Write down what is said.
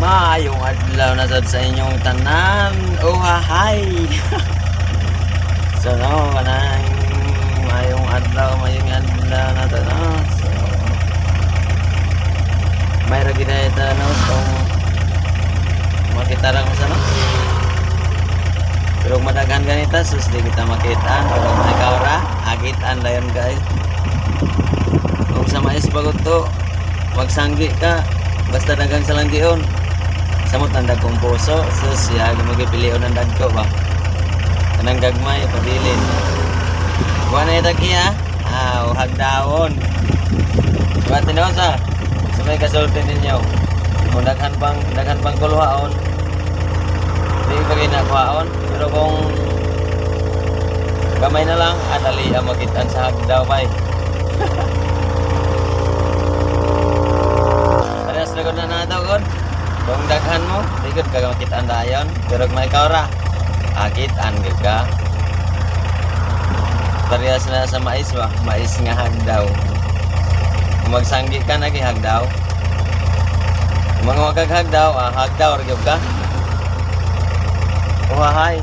Maayong adlaw na sad sa inyong tanan. Oh hi. So no, kanang maayong adlaw na tanan. So may ra gid ita no kung makita ra ko sa no. Pero madaghan ganita sus di kita makitaan pero may kaura agitan dayon guys. Kung sa mais pagod to magsanggi ka basta dagang sa langgion. Samot ang dagkong puso, sus, siya magipilion ng dagko ba? Kanang gagmay, pabilin. Buwan na itag iya, hagdaon. Diba tinawag sa may kasulti ninyo. Kung daghan pang kulwaon, hindi pa ginakuhaon. Pero kung gamay na lang, dali ang makitaan sa hagdaw ba eh. Parehas lagod na natawag. Kung daghan mo, ikot ka makitaan dayon. Pero kung may kaura, akitaan ka. Parehas na sa mais ba? Mais nga hagdaw. Kung magsanggi ka, nagihagdaw. Kung mga wagaghagdaw, hagdaw, argub ka. Uhahay.